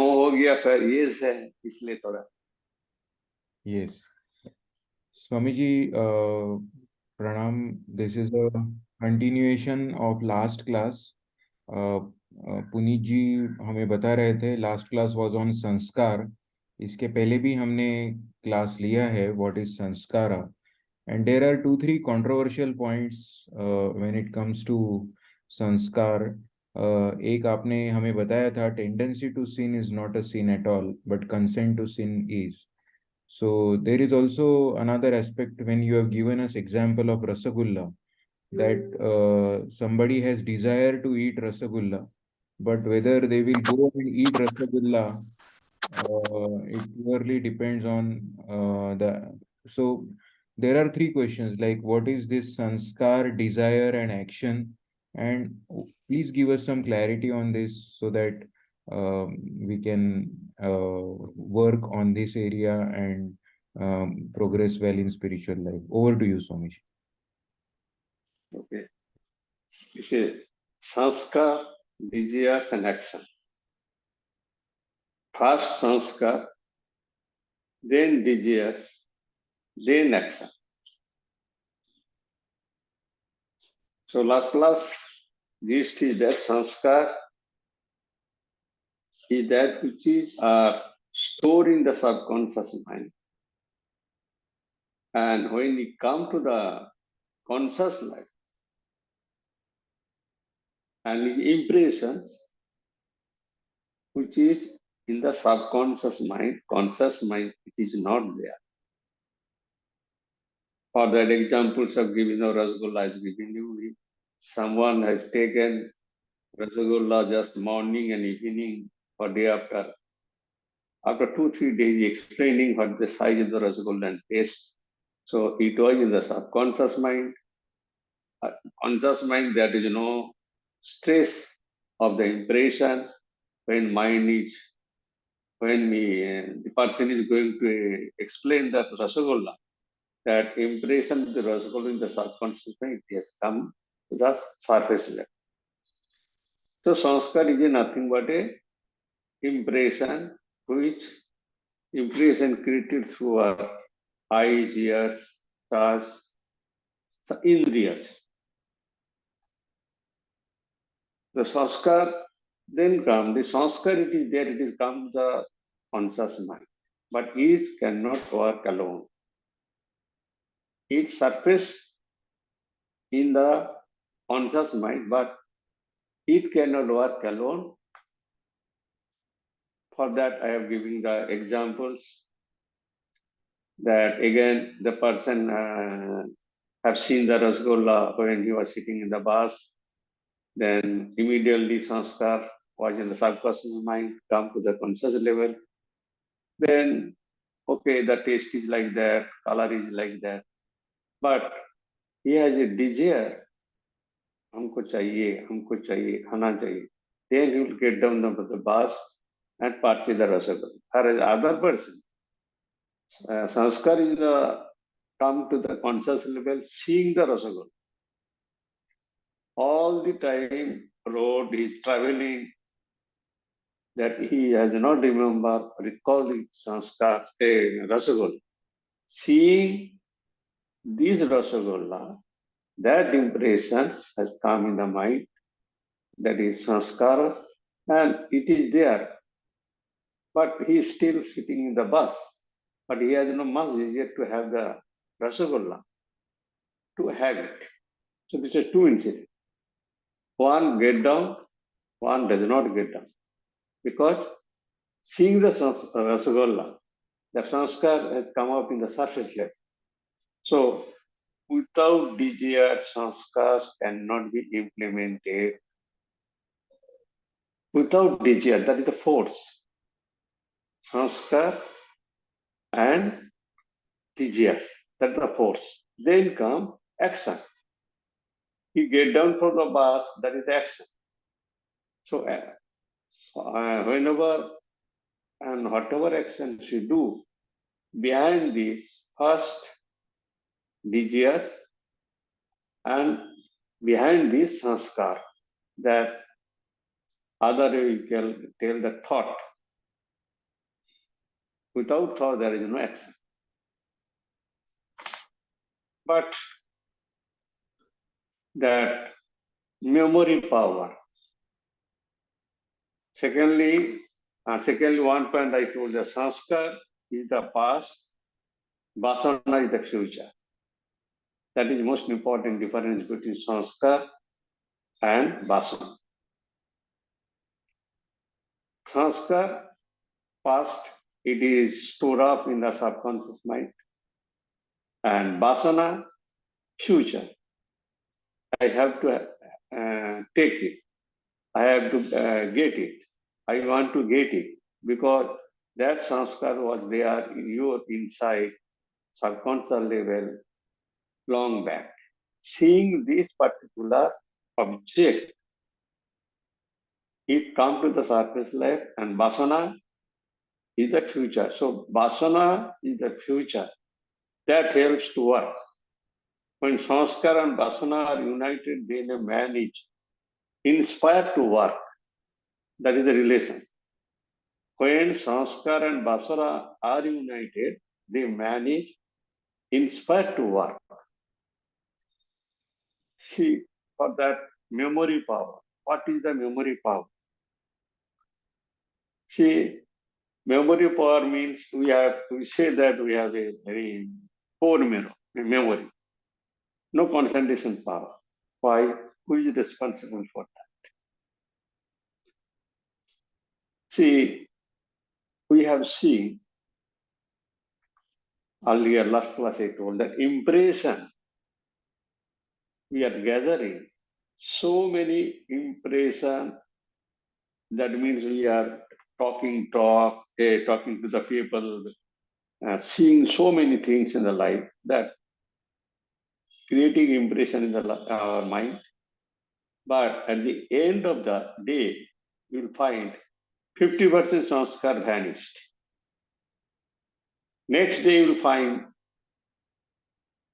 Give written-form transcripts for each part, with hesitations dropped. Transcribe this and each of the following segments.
हो गया फिर येस है इसलिए थोड़ा Yes. Swamiji, Pranam. This is a continuation of last class. Puneet जी हमें बता रहे थे लास्ट क्लास वाज ऑन संस्कार. इसके पहले भी हमने क्लास लिया है what is sanskara. And there are 2-3 controversial points when it comes to sanskar. एक आपने हमें बताया था tendency to sin is not a sin at all but consent to sin is. So there is also another aspect when you have given us example of rasagulla, that somebody has desire to eat rasagulla, but whether they will go and eat rasagulla, it purely depends on the. So there are three questions like what is this sanskar, desire, and action, and please give us some clarity on this so that we can work on this area and progress well in spiritual life. Over to you, Swamiji. okay this is sanskar desires and action first sanskar then desires then action so last class this is that sanskar is that which is stored in the subconscious mind and when we come to the conscious life and his impressions which is in the subconscious mind, conscious mind, it is not there. For that examples of giving the Rasgulla is giving you. Someone has taken Rasgulla just morning and evening or day after. After 2-3 days explaining what the size of the Rasgulla and taste. So it was in the subconscious mind. Conscious mind, there is no stress of the impression when mind is when the person is going to explain that Rasagolla, that impression of the Rasagolla in the subconscious mind has come to the surface level. So sanskar is nothing but a impression which impression created through our eyes, ears, touch, so indriyas. The sanskar then come, the sanskar it is there, it is come to the conscious mind. But each cannot work alone. It surface in the conscious mind, but it cannot work alone. For that, I have given the examples that again the person have seen the Rasgulla when he was sitting in the bus, then immediately sanskar was in the subconscious mind, come to the conscious level. Then, okay, the taste is like that, color is like that, but he has a desire हमको चाहिए खाना चाहिए then he will get down the bus and purchase the rasagolla. Whereas other person sanskar is come to the conscious level seeing the rasagolla all the time road he is traveling that he has not remember recall the sanskar rasagolla seeing this rasagolla that impressions has come in the mind that is sanskar and it is there but he is still sitting in the bus but he has no much desire to have the rasagolla to have it so these are two incidents one get down one does not get down because seeing the rasagolla the sanskar has come up in the surface level so without desire sanskars cannot be implemented without desire that is the force sanskar and desire that is the force then come action he get down from the bus that is action so whenever and whatever actions you do behind this first desires and behind this sanskar that other way you can tell the thought Without thought, there is no action. But that memory power. Secondly, one point I told, the sanskar is the past, vasana is the future. That is the most important difference between sanskar and vasana. Sanskar, past, it is stored up in the subconscious mind. And vasana, future. I have to take it. I have to get it. I want to get it because that sanskar was there in your inside subconscious level long back. Seeing this particular object, it comes to the surface life, and vasana is the future. So vasana is the future that helps to work. When sanskar and vasana are united, then a man is inspired to work. That is the relation. When sanskar and vasana are united, the man is inspired to work. See, for that memory power, what is the memory power? See, memory power means we say that we have a very poor memory, no concentration power. Why? Who is responsible for that? See, we have seen earlier, last class I told that impression we are gathering so many impression. That means we are talking to the people, seeing so many things in the life that creating impression in our mind. But at the end of the day, you'll find 50% sanskar vanished. Next day, you'll find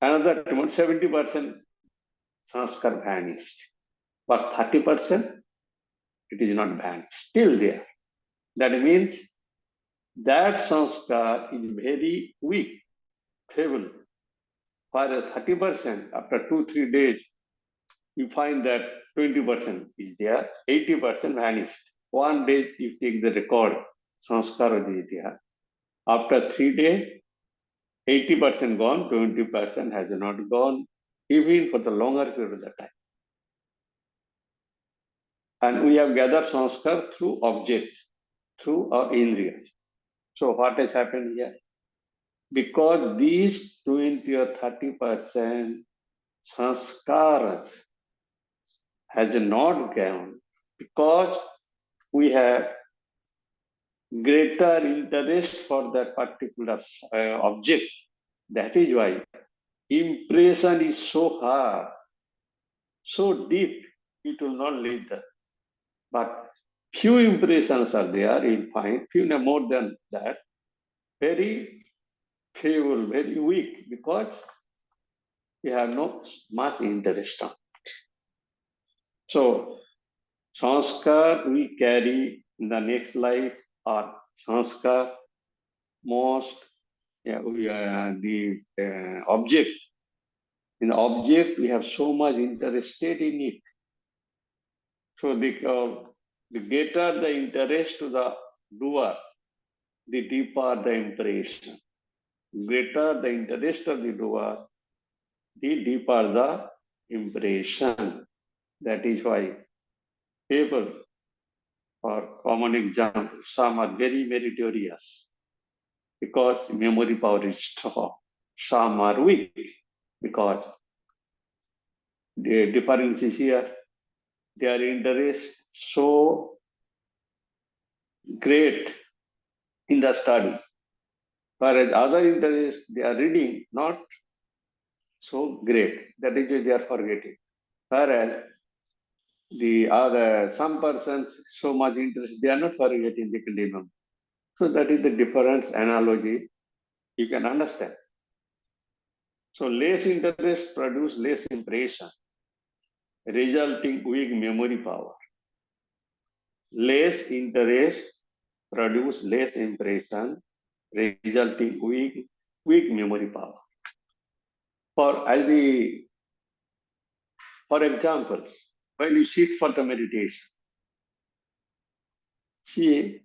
another 70% sanskar vanished. But 30%, it is not vanished, still there. That means that sanskar is very weak, feeble. For 30%, after 2-3 days, you find that 20% is there, 80% vanished. One day you take the record, sanskar is there. After 3 days, 80% gone, 20% has not gone, even for the longer period of the time. And we have gathered sanskar through object, through our indriyas. So what has happened here? Because these 20 or 30% sanskaras has not gone, because we have greater interest for that particular object. That is why impression is so hard, so deep, it will not lead there. But few impressions are there, you'll find, few more than that, very feeble, very weak, because we have no much interest on it. So, sanskar we carry in the next life, or sanskar most, the object. In the object, we have so much interested in it. So the greater the interest to the doer, the deeper the impression. Greater the interest of the doer, the deeper the impression. That is why people, for common example, some are very meritorious because memory power is strong. Some are weak because the difference is here. Their interest so great in the study, whereas other interests they are reading not so great. That is why they are forgetting. Whereas the other some persons so much interest they are not forgetting, they can remember. So that is the difference analogy you can understand. So less interest produce less impression, resulting weak memory power. Less interest produce less impression, resulting weak memory power. For examples, when you sit for the meditation, see,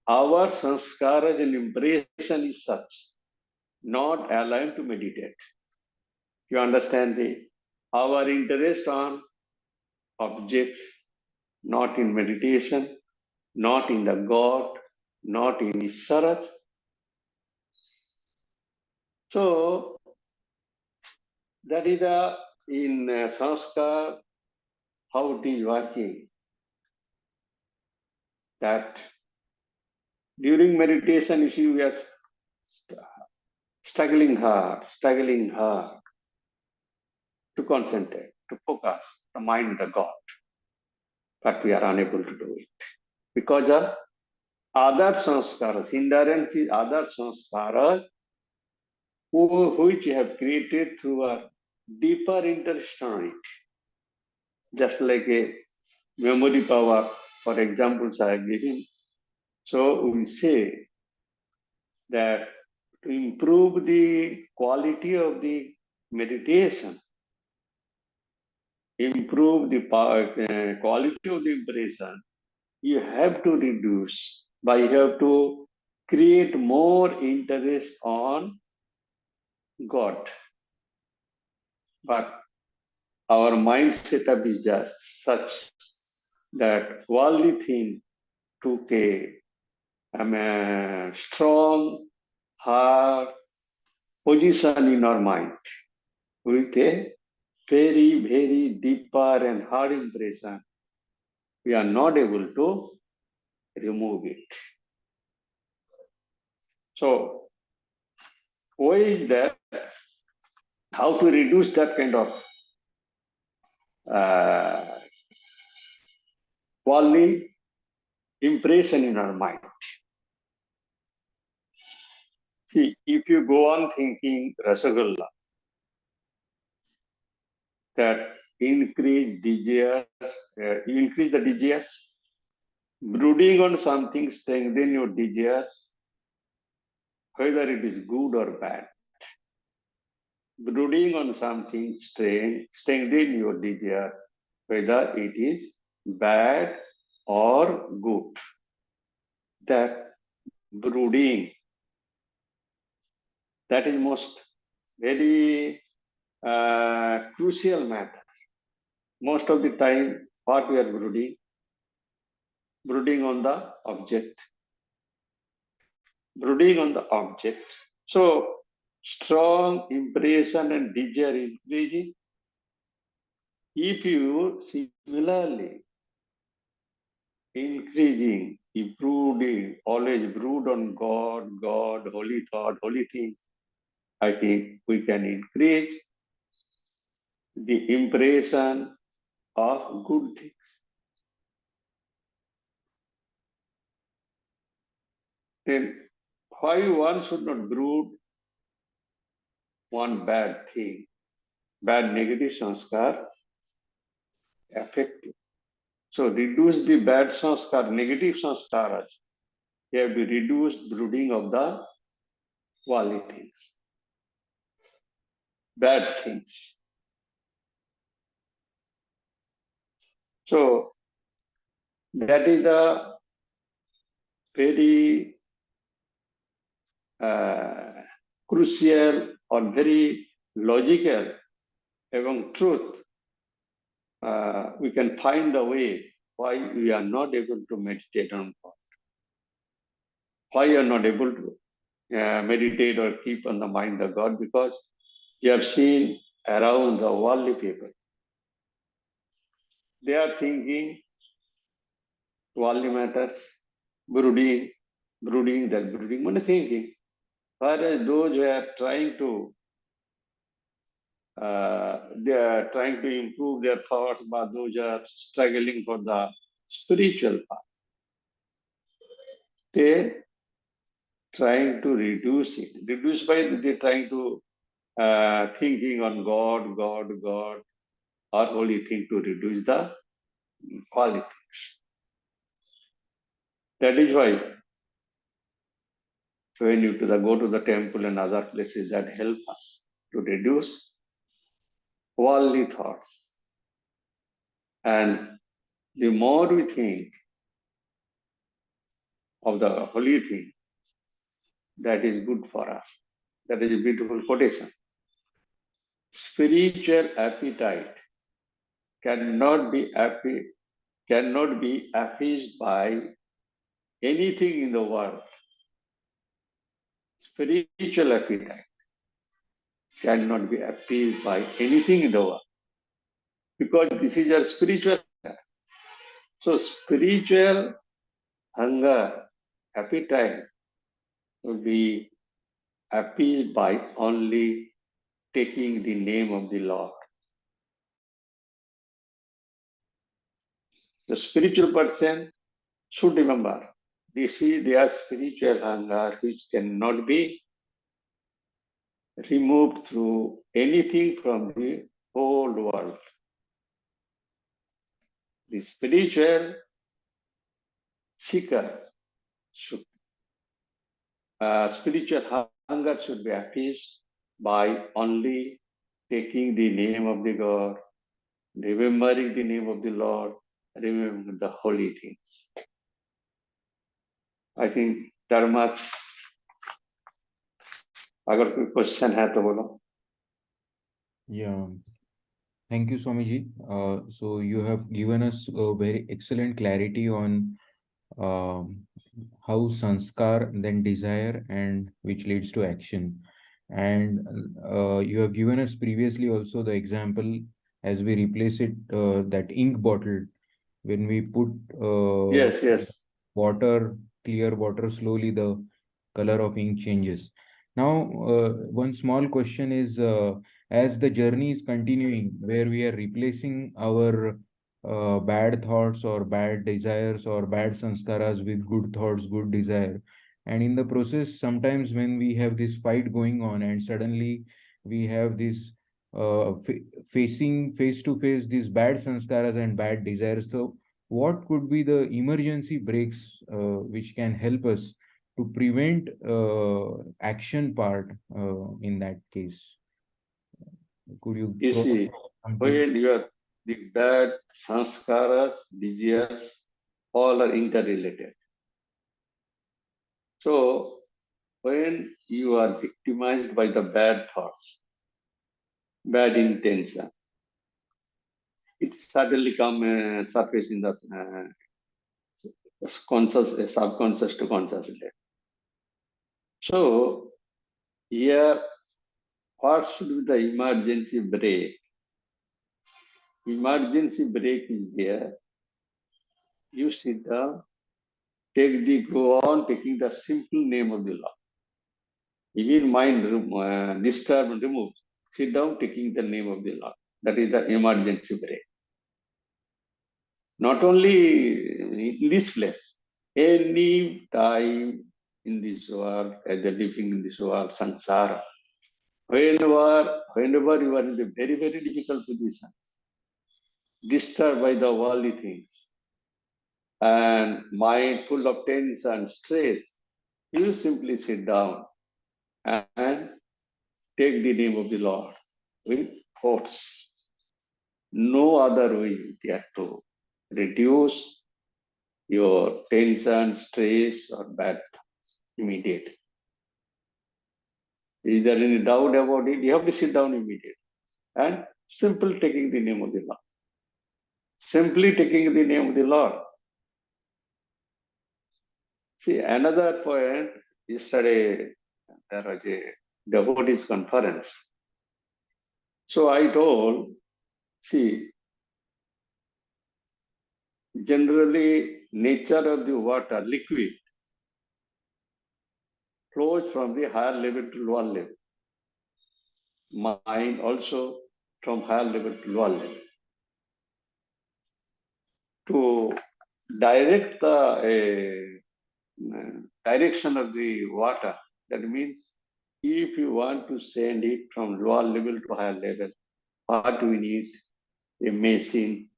our sanskara and impression is such, not aligned to meditate. You understand our interest on objects, not in meditation, not in the God, not in Isharat. So that is in Sanskar how it is working. That during meditation, you see, we are struggling hard to concentrate, to focus the mind, the God. But we are unable to do it because of other sanskaras, hindrance is other sanskaras which you have created through a deeper interest on it. Just like a memory power, for examples I have given. So we say that to improve the quality of the meditation, improve the quality of the impression, you have to reduce, but you have to create more interest on God. But our mind setup is just such that worldly thing took a strong, hard position in our mind with a very, very deeper and hard impression. We are not able to remove it. So, why is that? How to reduce that kind of worldly impression in our mind? See, if you go on thinking Rasagulla, that increase the desires, brooding on something strengthen your desires, whether it is good or bad. Brooding on something strengthen your desires, whether it is bad or good. That brooding, that is most very crucial matter. Most of the time, what we are brooding on the object. Brooding on the object. So, strong impression and desire increasing. If you similarly increasing, improving, always brood on God, holy thought, holy things, I think we can increase the impression of good things. Then why one should not brood one bad thing, bad negative sanskar affective. So reduce the bad sanskar, negative sanskaras. You have to reduce brooding of the worldly things, bad things. So that is the very crucial or very logical among truth. We can find the way why we are not able to meditate on God. Why you are not able to meditate or keep on the mind of God? Because you have seen around the worldly people. They are thinking worldly matters, brooding, many thinking. Whereas those who are trying to they are trying to improve their thoughts, but those are struggling for the spiritual path. They trying to reduce it. Reduce by they trying to thinking on God, or holy thing to reduce the qualities. That is why when you go to the temple and other places that help us to reduce worldly thoughts. And the more we think of the holy thing, that is good for us. That is a beautiful quotation. Spiritual appetite cannot be appeased by anything in the world. Spiritual appetite cannot be appeased by anything in the world, because this is a spiritual. So spiritual hunger, appetite will be appeased by only taking the name of the Lord. The spiritual person should remember, this is their spiritual hunger which cannot be removed through anything from the whole world. The spiritual seeker should, spiritual hunger should be appeased by only taking the name of the God, remembering the name of the Lord, remembering the holy things. I think that much. अगर कोई question है तो बोलो. Yeah. Thank you, Swamiji. So you have given us a very excellent clarity on how sanskar, then desire, and which leads to action. And you have given us previously also the example as we replace it, that ink bottle, when we put Yes. water, clear water, slowly the color of ink changes. Now, one small question is, as the journey is continuing, where we are replacing our bad thoughts or bad desires or bad sanskaras with good thoughts, good desire. And in the process, sometimes when we have this fight going on and suddenly we have this facing face to face these bad sanskaras and bad desires. So what could be the emergency breaks which can help us to prevent action part in that case? Could you You throw see, something? when the bad sanskaras, desires, all are interrelated. So when you are victimized by the bad thoughts, bad intention, it suddenly come surface in the conscious, subconscious to conscious level. So here, what should be the emergency brake? Emergency brake is there. You sit down, go on taking the simple name of the Lord. Even mind disturb and remove. Sit down taking the name of the Lord. That is the emergency brake. Not only in this place, any time in this world, as a living in this world, samsara, whenever you are in a very, very difficult position, disturbed by the worldly things, and mind full of tension, stress, you simply sit down and take the name of the Lord with force. No other way is there to reduce your tension, stress, or bad thoughts immediately. Is there any doubt about it? You have to sit down immediately and simple taking the name of the Lord. Simply taking the name of the Lord. See, another point, yesterday there was a devotees conference. So I told, see, generally nature of the water, liquid, flows from the higher level to lower level. Mind also from higher level to lower level. To direct the direction of the water, that means if you want to send it from lower level to higher level, what we need? A machine,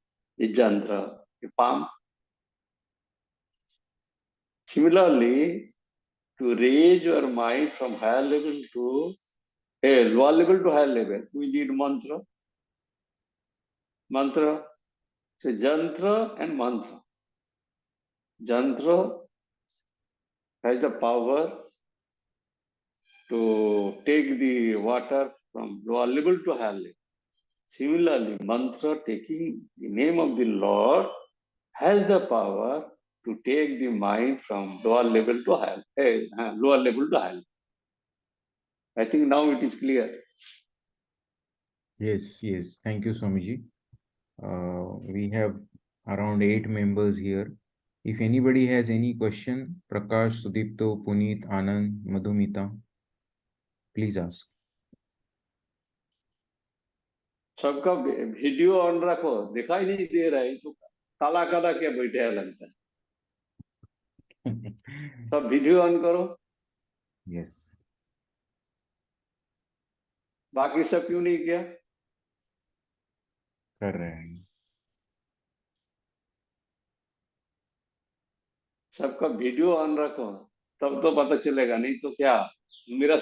a jantra, a pump. Similarly, to raise your mind from higher level to lower level to higher level, we need mantra. Mantra. So jantra and mantra. Jantra has the power to take the water from lower level to higher level. Similarly, mantra, taking the name of the Lord, has the power to take the mind from lower level to higher, lower level to higher. I think now it is clear. Yes, yes. Thank you, Swamiji. We have around 8 members here. If anybody has any question, Prakash, Sudipto, Puneet, Anand, Madhumita, please ask. सबका video on रखो, दिखाई नहीं दे रहा है तो काला काला क्या बैठे लगता है. सब वीडियो ऑन करो. Yes. बाकी सब क्यों नहीं किया? कर रहे हैं. सबका वीडियो ऑन रखो, तब तो पता चलेगा, नहीं तो क्या मेरा